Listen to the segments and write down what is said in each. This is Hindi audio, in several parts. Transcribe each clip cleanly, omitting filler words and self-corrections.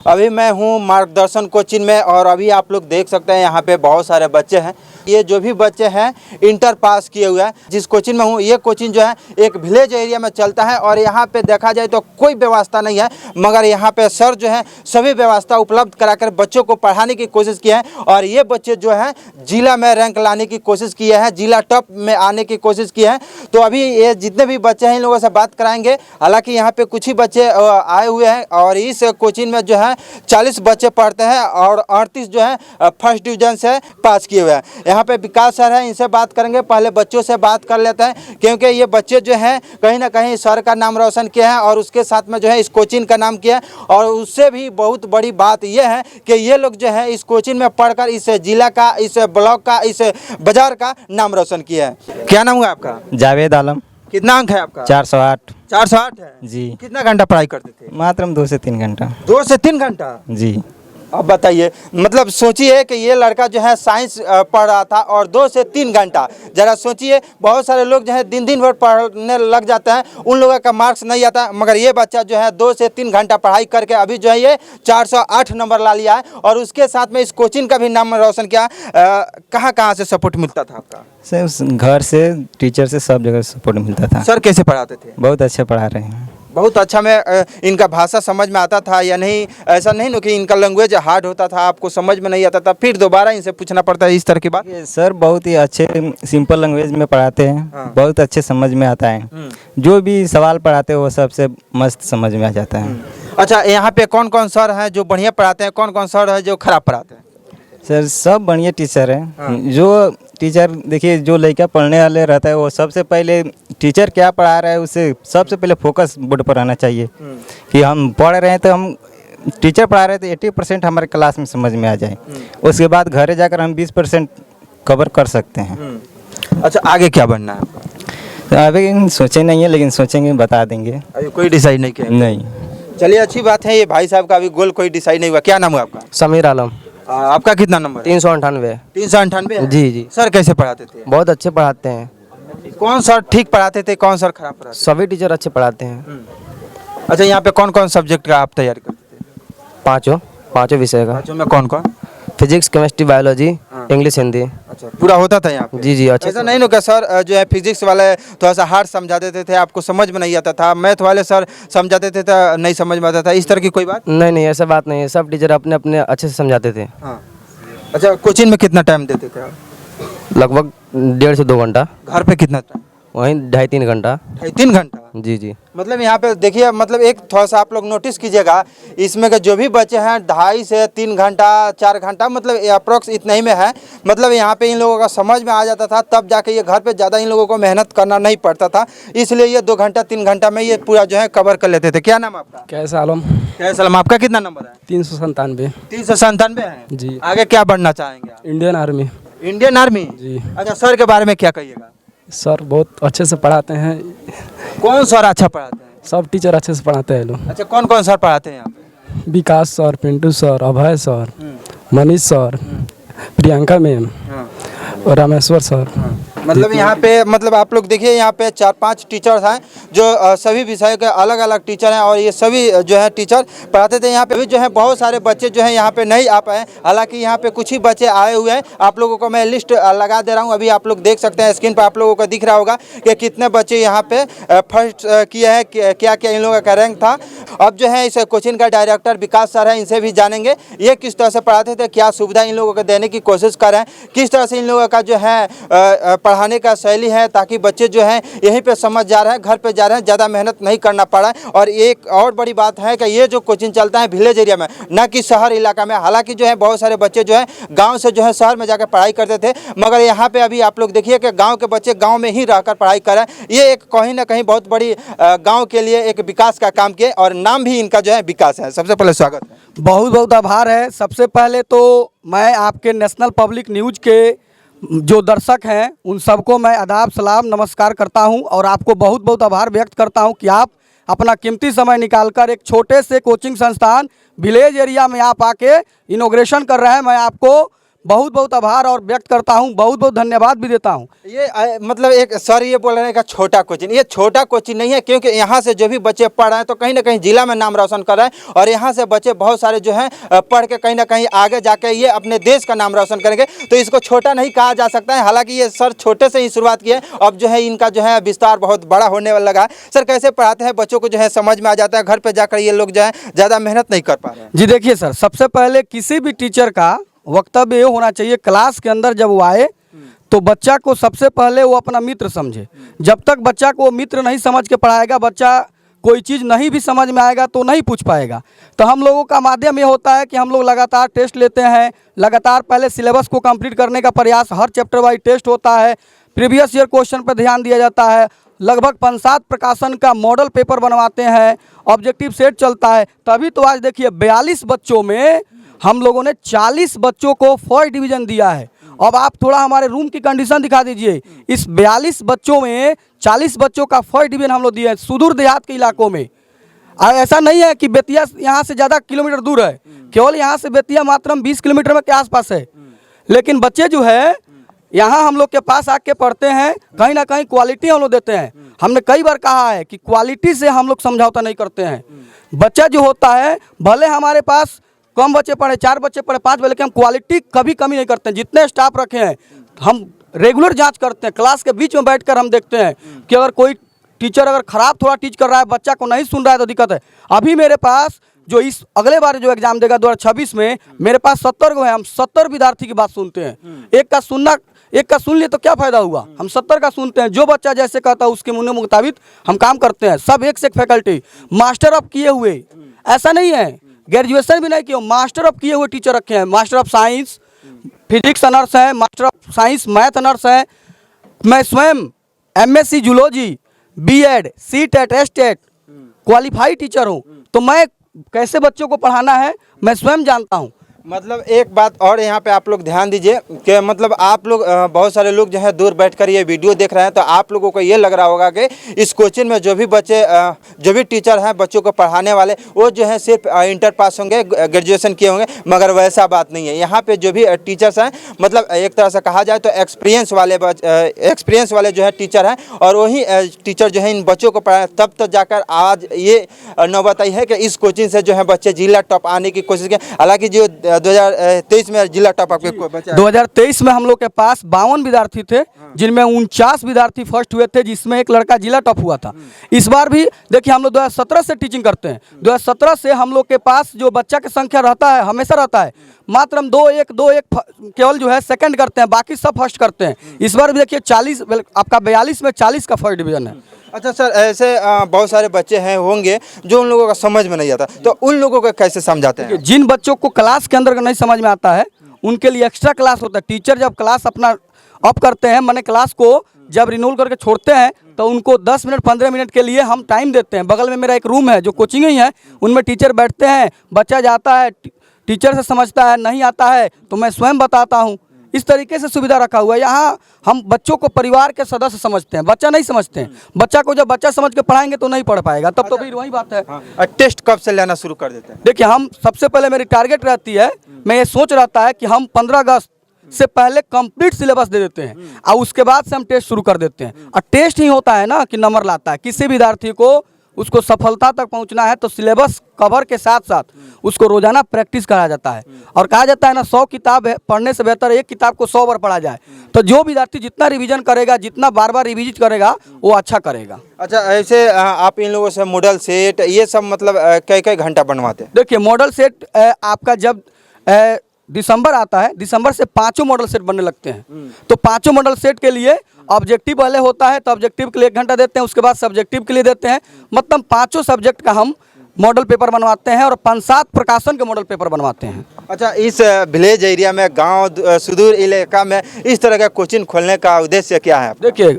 अभी मैं हूँ मार्गदर्शन कोचिंग में और अभी आप लोग देख सकते हैं यहाँ पे बहुत सारे बच्चे हैं। ये जो भी बच्चे हैं इंटर पास किए हुए हैं। जिस कोचिंग में हूँ ये कोचिंग जो है एक विलेज एरिया में चलता है और यहाँ पे देखा जाए तो कोई व्यवस्था नहीं है, मगर यहाँ पे सर जो है सभी व्यवस्था उपलब्ध कराकर बच्चों को पढ़ाने की कोशिश की है। और ये बच्चे जो है जिला में रैंक लाने की कोशिश किए हैं, जिला टॉप में आने की कोशिश की है। तो अभी ये जितने भी बच्चे हैं इन लोगों से बात कराएंगे। हालांकि यहाँ पे कुछ ही बच्चे आए हुए हैं और इस कोचिंग में जो है 40 बच्चे पढ़ते हैं और 38 जो है फर्स्ट डिवीजन से पास किए हुए हैं। यहाँ पे विकास सर है, इनसे बात करेंगे। पहले बच्चों से बात कर लेते हैं क्योंकि ये बच्चे जो हैं कहीं ना कहीं सर का नाम रोशन किया है और उसके साथ में जो है इस कोचिंग का नाम किया है। और उससे भी बहुत बड़ी बात यह है कि ये लोग जो है इस कोचिंग में पढ़कर इस जिला का, इस ब्लॉक का, इस बाजार का नाम रोशन किया है। क्या नाम हुआ आपका? जावेद आलम। कितना अंक है आपका? 408। 408 है जी। कितना घंटा पढ़ाई करते थे? मात्र 2 से 3 घंटा। 2 से 3 घंटा? जी। अब बताइए, मतलब सोचिए कि ये लड़का जो है साइंस पढ़ रहा था और 2 से 3 घंटा। जरा सोचिए, बहुत सारे लोग जो है दिन दिन भर पढ़ने लग जाते हैं, उन लोगों का मार्क्स नहीं आता, मगर ये बच्चा जो है 2 से 3 घंटा पढ़ाई करके अभी जो है ये 408 नंबर ला लिया है और उसके साथ में इस कोचिंग का भी नाम रोशन किया। कहाँ कहाँ से सपोर्ट मिलता था आपका? सर घर से, टीचर से, सब जगह सपोर्ट मिलता था। सर कैसे पढ़ाते थे? बहुत अच्छे पढ़ा रहे हैं। बहुत अच्छा। में इनका भाषा समझ में आता था या नहीं? ऐसा नहीं ना कि इनका लैंग्वेज हार्ड होता था, आपको समझ में नहीं आता था, फिर दोबारा इनसे पूछना पड़ता है, इस तरह की बात? सर बहुत ही अच्छे सिंपल लैंग्वेज में पढ़ाते हैं। हाँ। बहुत अच्छे समझ में आता है। जो भी सवाल पढ़ाते हैं वो सबसे मस्त समझ में आ जाता है। अच्छा, यहाँ पे कौन कौन सर हैं जो बढ़िया पढ़ाते हैं, कौन कौन सर है जो खराब पढ़ाते हैं? सर सब बढ़िया टीचर है। हाँ। जो टीचर देखिए, जो लड़का पढ़ने वाले रहता है वो सबसे पहले टीचर क्या पढ़ा रहा है उससे सबसे पहले फोकस बोर्ड पर रहना चाहिए कि हम पढ़ रहे हैं तो हम टीचर पढ़ा रहे हैं तो 80% हमारे क्लास में समझ में आ जाए। उसके बाद घरे जाकर हम 20% कवर कर सकते हैं। अच्छा, आगे क्या बनना है आपका? तो अभी सोचे नहीं है, लेकिन सोचेंगे, बता देंगे। अभी कोई डिसाइड नहीं किया? नहीं। चलिए, अच्छी बात है। ये भाई साहब का अभी गोल कोई डिसाइड नहीं हुआ। क्या नाम है आपका? समीर आलम। आपका कितना नंबर? 398। 398? जी जी। सर कैसे पढ़ाते थे? बहुत अच्छे पढ़ाते हैं। कौन सर ठीक पढ़ाते थे, कौन सर खराब पढ़ाते सभी टीचर अच्छे पढ़ाते हैं। थे? अच्छा, यहाँ पे कौन कौन सब्जेक्ट का आप तैयारी करते थे? पाँचों विषय का। बच्चों में कौन कौन? Physics, chemistry, biology, English, Hindi. अच्छा, पूरा होता था यहाँ पे? जी जी। अच्छे ऐसा नहीं ना कि सर जो है फिजिक्स वाले थोड़ा सा हार्ड समझा देते थे, आपको समझ में नहीं आता था, मैथ वाले सर समझाते थे तो नहीं समझ में आता था, इस तरह की कोई बात? नहीं, ऐसा बात नहीं है। सब टीचर अपने अपने अच्छे से समझाते थे। हाँ। अच्छा, कोचिंग में कितना टाइम देते थे आप? लगभग 1.5 से 2 घंटा। घर पे कितना टाइम? वहीं 2.5-3 घंटा। 3 घंटा? जी जी। मतलब यहाँ पे देखिए, मतलब एक थोड़ा सा आप लोग नोटिस कीजिएगा, इसमें के जो भी बच्चे हैं 2.5 से 3 घंटा, 4 घंटा, मतलब अप्रोक्स इतना ही में है। मतलब यहाँ पे इन लोगों का समझ में आ जाता था, तब जाके ये घर पे ज़्यादा इन लोगों को मेहनत करना नहीं पड़ता था, इसलिए ये 2 घंटा 3 घंटा में ये पूरा जो है कवर कर लेते थे। क्या नाम आपका? कैसा आलम। कैसा आलम। आपका कितना नंबर है? 397। 397 है? जी। आगे क्या बनना चाहेंगे आप? Indian army. Indian army? जी। अच्छा, सर के बारे में क्या कहिएगा? सर बहुत अच्छे से पढ़ाते हैं। कौन सर अच्छा पढ़ाते हैं? सब टीचर अच्छे से पढ़ाते हैं लोग। अच्छा, कौन कौन सर पढ़ाते हैं यहाँ पे? Vikas sir, Pintu sir, Abhay sir, Manish sir, Priyanka ma'am और रामेश्वर सर। मतलब यहाँ पे, मतलब आप लोग देखिए, यहाँ पे 4-5 टीचर्स हैं जो सभी विषयों के अलग अलग टीचर हैं और ये सभी जो है टीचर पढ़ाते थे। यहाँ पे भी जो है बहुत सारे बच्चे जो हैं यहाँ पे नहीं आ पाए, हालांकि यहाँ पे कुछ ही बच्चे आए हुए हैं। आप लोगों को मैं लिस्ट लगा दे रहा हूँ, अभी आप लोग देख सकते हैं स्क्रीन पर, आप लोगों को दिख रहा होगा कि कितने बच्चे यहाँ पे फर्स्ट किए हैं, क्या क्या इन लोगों का रैंक था। अब जो है इस कोचिंग का डायरेक्टर विकास सर है, इनसे भी जानेंगे ये किस तरह से पढ़ाते थे, क्या सुविधा इन लोगों को देने की कोशिश कर रहे हैं, किस तरह से इन लोगों का जो है पढ़ाने का शैली है, ताकि बच्चे जो हैं यहीं पे समझ जा रहे हैं, घर पे जा रहे हैं, ज़्यादा मेहनत नहीं करना पड़ा। और एक और बड़ी बात है कि ये जो कोचिंग चलता है विलेज एरिया में, ना कि शहर इलाका में। हालांकि जो है बहुत सारे बच्चे जो है गांव से जो है शहर में जाकर पढ़ाई करते थे, मगर यहाँ पे अभी आप लोग देखिए कि गाँव के बच्चे गाँव में ही रहकर पढ़ाई कर रहे हैं। ये एक कहीं ना कहीं बहुत बड़ी गाँव के लिए एक विकास का काम किए और नाम भी इनका जो है विकास है। सबसे पहले स्वागत है। बहुत बहुत आभार है। सबसे पहले तो मैं आपके नेशनल पब्लिक न्यूज़ के जो दर्शक हैं उन सबको मैं आदाब, सलाम, नमस्कार करता हूं और आपको बहुत बहुत आभार व्यक्त करता हूं कि आप अपना कीमती समय निकालकर एक छोटे से कोचिंग संस्थान विलेज एरिया में आप आके इनॉग्रेशन कर रहे हैं। मैं आपको बहुत बहुत आभार और व्यक्त करता हूँ, बहुत बहुत धन्यवाद भी देता हूँ। ये मतलब एक सर ये बोल रहे हैं कि छोटा कोचिंग, ये छोटा कोचिंग नहीं है, क्योंकि यहाँ से जो भी बच्चे पढ़ रहे हैं तो कहीं ना कहीं जिला में नाम रोशन कर रहे हैं, और यहाँ से बच्चे बहुत सारे जो हैं पढ़ के कहीं ना कहीं आगे जाके ये अपने देश का नाम रोशन करेंगे, तो इसको छोटा नहीं कहा जा सकता है। हालांकि ये सर छोटे से ही शुरुआत की है, अब जो है इनका जो है विस्तार बहुत बड़ा होने वाला लगा है। सर कैसे पढ़ाते हैं बच्चों को, जो है समझ में आ जाता है, घर पर जाकर ये लोग जो है ज़्यादा मेहनत नहीं कर पा रहे हैं? जी देखिए सर, सबसे पहले किसी भी टीचर का वक्तव्य ये होना चाहिए, क्लास के अंदर जब वो आए तो बच्चा को सबसे पहले वो अपना मित्र समझे। जब तक बच्चा को मित्र नहीं समझ के पढ़ाएगा, बच्चा कोई चीज़ नहीं भी समझ में आएगा तो नहीं पूछ पाएगा। तो हम लोगों का माध्यम ये होता है कि हम लोग लगातार टेस्ट लेते हैं, लगातार पहले सिलेबस को कंप्लीट करने का प्रयास, हर चैप्टर वाइज टेस्ट होता है, प्रीवियस ईयर क्वेश्चन पर ध्यान दिया जाता है, लगभग 5-7 प्रकाशन का मॉडल पेपर बनवाते हैं, ऑब्जेक्टिव सेट चलता है। तभी तो आज देखिए 42 बच्चों में हम लोगों ने 40 बच्चों को फर्स्ट डिवीज़न दिया है। अब आप थोड़ा हमारे रूम की कंडीशन दिखा दीजिए, इस 42 बच्चों में 40 बच्चों का फर्स्ट डिवीज़न हम लोग दिए हैं सुदूर देहात के इलाकों में। और ऐसा नहीं है कि बेतिया यहाँ से ज़्यादा किलोमीटर दूर है, केवल यहाँ से बेतिया मात्र 20 किलोमीटर में के आसपास है, लेकिन बच्चे जो है यहाँ हम लोग के पास आके पढ़ते हैं, कहीं ना कहीं क्वालिटी हम लोग देते हैं। हमने कई बार कहा है कि क्वालिटी से हम लोग समझौता नहीं करते हैं। बच्चा जो होता है, भले हमारे पास कम बच्चे पढ़े, 4 बच्चे पढ़े, 5 बच्चे, लेकिन हम क्वालिटी कभी कमी नहीं करते हैं। जितने स्टाफ रखे हैं हम रेगुलर जांच करते हैं, क्लास के बीच में बैठकर हम देखते हैं कि अगर कोई टीचर अगर ख़राब थोड़ा टीच कर रहा है, बच्चा को नहीं सुन रहा है तो दिक्कत है। अभी मेरे पास जो इस अगले बार जो एग्जाम देगा 2026 में, मेरे पास 70 को है, हम 70 विद्यार्थी की बात सुनते हैं। एक का सुन लिए तो क्या फ़ायदा हुआ, हम 70 का सुनते हैं। जो बच्चा जैसे कहता है उसके मुताबिक हम काम करते हैं। सब एक से एक फैकल्टी मास्टर ऑफ किए हुए, ऐसा नहीं है ग्रेजुएशन भी नहीं किए, मास्टर ऑफ किए हुए टीचर रखे हैं। Master of science physics honours है, master of science math honours है। मैं स्वयं MSc zoology, B.Ed, C.Tet, S.Tet qualified teacher हूँ, तो मैं कैसे बच्चों को पढ़ाना है मैं स्वयं जानता हूँ। मतलब एक बात और यहाँ पे आप लोग ध्यान दीजिए कि मतलब आप लोग बहुत सारे लोग जो है दूर बैठकर ये वीडियो देख रहे हैं, तो आप लोगों को ये लग रहा होगा कि इस कोचिंग में जो भी बच्चे जो भी टीचर हैं बच्चों को पढ़ाने वाले, वो जो है सिर्फ इंटर पास होंगे, ग्रेजुएशन किए होंगे, मगर वैसा बात नहीं है। यहाँ पे जो भी टीचर्स हैं, मतलब एक तरह से कहा जाए तो एक्सपीरियंस वाले जो है टीचर हैं, और वही टीचर जो है इन बच्चों को पढ़ाए। तब तो जाकर आज ये नौबत आई है कि इस कोचिंग से जो है बच्चे जिला टॉप आने की कोशिश की। हालांकि जो 2023 में जिला टॉप आपके बचा 2023 में हम लोग के पास 52 विद्यार्थी थे, जिनमें 49 विद्यार्थी फर्स्ट हुए थे, जिसमें एक लड़का जिला टॉप हुआ था। इस बार भी देखिए हम लोग 2017 से टीचिंग करते हैं। 2017 से हम लोग के पास जो बच्चा की संख्या रहता है, हमेशा रहता है, मात्र हम 2-1 केवल जो है सेकंड करते हैं, बाकी सब फर्स्ट करते हैं। इस बार भी देखिए 40 आपका 42 में 40 का फर्स्ट डिवीजन है। अच्छा सर, ऐसे बहुत सारे बच्चे हैं होंगे जो उन लोगों का समझ में नहीं आता, तो उन लोगों को कैसे समझाते हैं? जिन बच्चों को क्लास के अंदर नहीं समझ में आता है उनके लिए एक्स्ट्रा क्लास होता है। टीचर जब क्लास अपना अप करते हैं, मैंने क्लास को जब रिन्यूअल करके छोड़ते हैं, तो उनको 10 मिनट 15 मिनट के लिए हम टाइम देते हैं। बगल में मेरा एक रूम है जो कोचिंग ही है, उनमें टीचर बैठते हैं, बच्चा जाता है, टीचर से समझता है, नहीं आता है तो मैं स्वयं बताता हूँ। इस तरीके से सुविधा रखा हुआ है। यहाँ हम बच्चों को परिवार के सदस्य समझते हैं, बच्चा नहीं समझते हैं। बच्चा को जब बच्चा समझ के पढ़ाएंगे तो नहीं पढ़ पाएगा, तब तो फिर वही बात है। और टेस्ट कब से लेना शुरू कर देते हैं? देखिए हम सबसे पहले मेरी टारगेट रहती है, मैं ये सोच रहता है कि हम 15 अगस्त से पहले कंप्लीट सिलेबस दे देते हैं और उसके बाद से हम टेस्ट शुरू कर देते हैं। और टेस्ट ही होता है ना कि नंबर लाता है। किसी विद्यार्थी को उसको सफलता तक पहुंचना है तो सिलेबस कवर के साथ साथ उसको रोजाना प्रैक्टिस कराया जाता है। और कहा जाता है ना, 100 किताब पढ़ने से बेहतर एक किताब को 100 बार पढ़ा जाए। तो जो विद्यार्थी जितना रिवीजन करेगा, जितना बार बार रिविजिट करेगा, वो अच्छा करेगा। अच्छा, ऐसे आप इन लोगों से मॉडल सेट ये सब मतलब कई घंटा बनवाते हैं? देखिए मॉडल सेट आपका जब दिसंबर आता है, दिसंबर से 5 मॉडल सेट बनने लगते हैं। तो 5 मॉडल सेट के लिए ऑब्जेक्टिव पहले होता है, तो ऑब्जेक्टिव के लिए 1 घंटा देते हैं, उसके बाद सब्जेक्टिव के लिए देते हैं। मतलब 5 सब्जेक्ट का हम मॉडल पेपर बनवाते हैं और 5-7 प्रकाशन के मॉडल पेपर बनवाते हैं। अच्छा, इस विलेज एरिया में, गांव सुदूर इलाका में इस तरह का कोचिंग खोलने का उद्देश्य क्या है? देखिए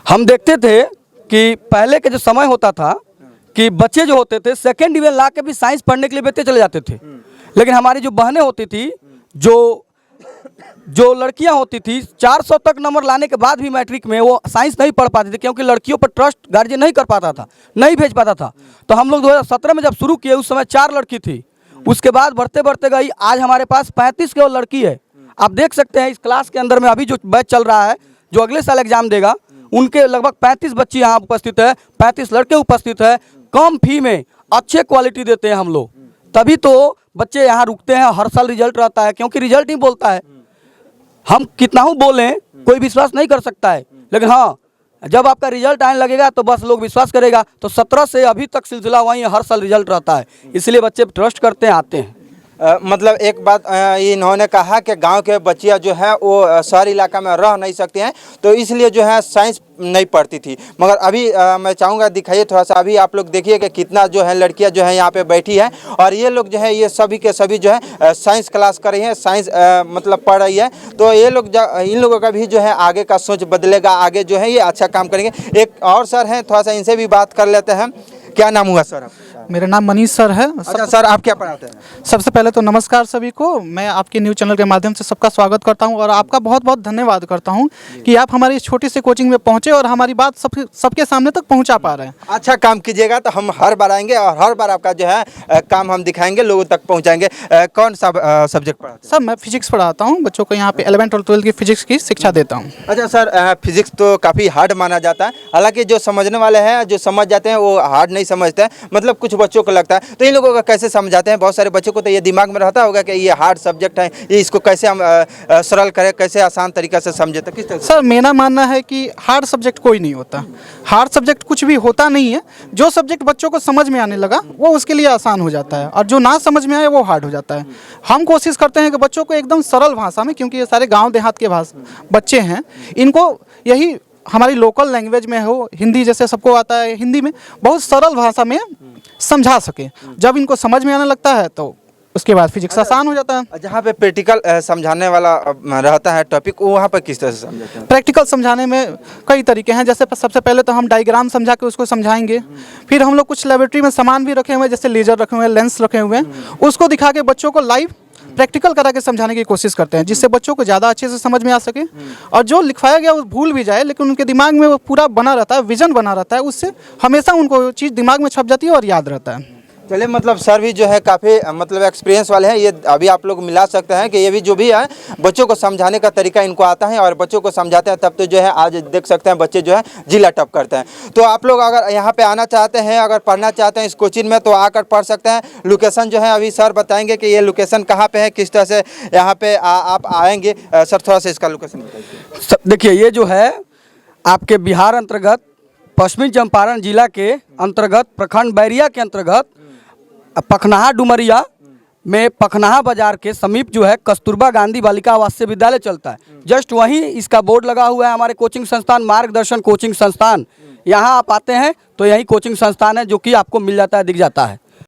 हम देखते थे कि पहले के जो समय होता था कि बच्चे जो होते थे सेकेंड डिवीजन ला के भी साइंस पढ़ने के लिए बेहतर चले जाते थे। लेकिन हमारी जो बहनें होती थी, जो लड़कियां होती थी, 400 तक नंबर लाने के बाद भी मैट्रिक में वो साइंस नहीं पढ़ पाती थी, क्योंकि लड़कियों पर ट्रस्ट गार्जियन नहीं कर पाता था, नहीं भेज पाता था। तो हम लोग 2017 में जब शुरू किए, उस समय 4 लड़की थी, उसके बाद बढ़ते बढ़ते गई, आज हमारे पास 35 केवल लड़की है। आप देख सकते हैं इस क्लास के अंदर में अभी जो बैच चल रहा है, जो अगले साल एग्जाम देगा, उनके लगभग 35 बच्चे यहाँ उपस्थित है, 35 लड़के उपस्थित है। कम फी में अच्छे क्वालिटी देते हैं हम लोग, तभी तो बच्चे यहाँ रुकते हैं। हर साल रिजल्ट रहता है, क्योंकि रिजल्ट ही बोलता है। हम कितना ही बोलें कोई विश्वास नहीं कर सकता है, लेकिन हाँ जब आपका रिजल्ट आने लगेगा तो बस लोग विश्वास करेगा। तो 17 से अभी तक सिलसिला वहीं हर साल रिजल्ट रहता है, इसलिए बच्चे ट्रस्ट करते हैं, आते हैं। मतलब एक बात इन्होंने कहा कि गांव के बच्चियां जो है वो शहरी इलाका में रह नहीं सकती हैं, तो इसलिए जो है साइंस नहीं पढ़ती थी। मगर अभी मैं चाहूँगा दिखाइए थोड़ा सा, अभी आप लोग देखिए कि कितना जो है लड़कियां जो है यहाँ पे बैठी हैं, और ये लोग जो है ये सभी के सभी जो है साइंस क्लास कर रही हैं, साइंस मतलब पढ़ रही है। तो ये लोग इन लोगों का भी जो है आगे का सोच बदलेगा, आगे जो है ये अच्छा काम करेंगे। एक और सर हैं, थोड़ा सा इनसे भी बात कर लेते हैं। क्या नाम हुआ सर आपका? मेरा नाम मनीष सर है। अच्छा सर, आप क्या पढ़ाते हैं? सबसे पहले तो नमस्कार सभी को, मैं आपके न्यूज़ चैनल के माध्यम से सबका स्वागत करता हूं और आपका बहुत बहुत धन्यवाद करता हूं कि आप हमारी इस छोटी सी कोचिंग में पहुंचे और हमारी बात सबके सामने तक पहुंचा पा रहे हैं। अच्छा काम कीजिएगा तो हम हर बार आएंगे और हर बार आपका जो है काम हम दिखाएंगे, लोगों तक पहुंचाएंगे। कौन सा सब्जेक्ट पढ़ाते हैं? सर मैं फिजिक्स पढ़ाता हूँ, बच्चों को यहाँ पे 11th और 12th की फिजिक्स की शिक्षा देता हूँ। अच्छा सर, फिजिक्स तो काफ़ी हार्ड माना जाता है, हालांकि जो समझने वाले हैं, जो समझ जाते हैं, वो हार्ड नहीं समझते हैं। मतलब कुछ बच्चों को लगता है, तो इन लोगों का कैसे समझाते हैं? बहुत सारे बच्चों को तो ये दिमाग में रहता होगा कि ये हार्ड सब्जेक्ट है, ये इसको कैसे हम सरल करें, कैसे आसान तरीक़ा से समझे, तो किस तरह? सर मेरा मानना है कि हार्ड सब्जेक्ट कोई नहीं होता, हार्ड सब्जेक्ट कुछ भी होता नहीं है। जो सब्जेक्ट बच्चों को समझ में आने लगा वो उसके लिए आसान हो जाता है, और जो ना समझ में आए वो हार्ड हो जाता है। हम कोशिश करते हैं कि बच्चों को एकदम सरल भाषा में, क्योंकि ये सारे गाँव देहात के बच्चे हैं, इनको यही हमारी लोकल लैंग्वेज में हो, हिंदी जैसे सबको आता है, हिंदी में बहुत सरल भाषा में समझा सके। जब इनको समझ में आने लगता है तो उसके बाद फिजिक्स आसान हो जाता है। जहाँ पे प्रैक्टिकल समझाने वाला रहता है टॉपिक, वहाँ पर किस तरह से समझाते हैं? प्रैक्टिकल समझाने में कई तरीके हैं। जैसे सबसे पहले तो हम डायग्राम समझा के उसको समझाएंगे, फिर हम लोग कुछ लेबोरेटरी में सामान भी रखे हुए हैं, जैसे लेजर रखे हुए हैं, लेंस रखे हुए हैं, उसको दिखा के बच्चों को लाइव प्रैक्टिकल करा के समझाने की कोशिश करते हैं, जिससे बच्चों को ज़्यादा अच्छे से समझ में आ सके, और जो लिखवाया गया वो भूल भी जाए लेकिन उनके दिमाग में वो पूरा बना रहता है, विजन बना रहता है, उससे हमेशा उनको चीज़ दिमाग में छप जाती है और याद रहता है। चलिए, मतलब सर भी जो है काफ़ी मतलब एक्सपीरियंस वाले हैं। ये अभी आप लोग मिला सकते हैं कि ये भी जो भी है बच्चों को समझाने का तरीका इनको आता है, और बच्चों को समझाते हैं तब तो जो है आज देख सकते हैं बच्चे जो है जिला टॉप करते हैं। तो आप लोग अगर यहाँ पे आना चाहते हैं, अगर पढ़ना चाहते हैं इस कोचिंग में, तो आकर पढ़ सकते हैं। लोकेशन जो है अभी सर बताएंगे कि ये लोकेशन कहाँ पे है, किस तरह से यहाँ पे आप आएंगे। सर थोड़ा सा इसका लोकेशन बताइए। देखिए, ये जो है आपके बिहार अंतर्गत पश्चिमी चंपारण जिला के अंतर्गत प्रखंड बैरिया के अंतर्गत पखनाहा डुमरिया में पखनाहा बाजार के समीप जो है कस्तूरबा गांधी बालिका आवासीय विद्यालय चलता है। जस्ट वहीं इसका बोर्ड लगा हुआ है, हमारे कोचिंग संस्थान मार्गदर्शन कोचिंग संस्थान। यहाँ आप आते हैं तो यही कोचिंग संस्थान है, जो कि आपको मिल जाता है, दिख जाता है।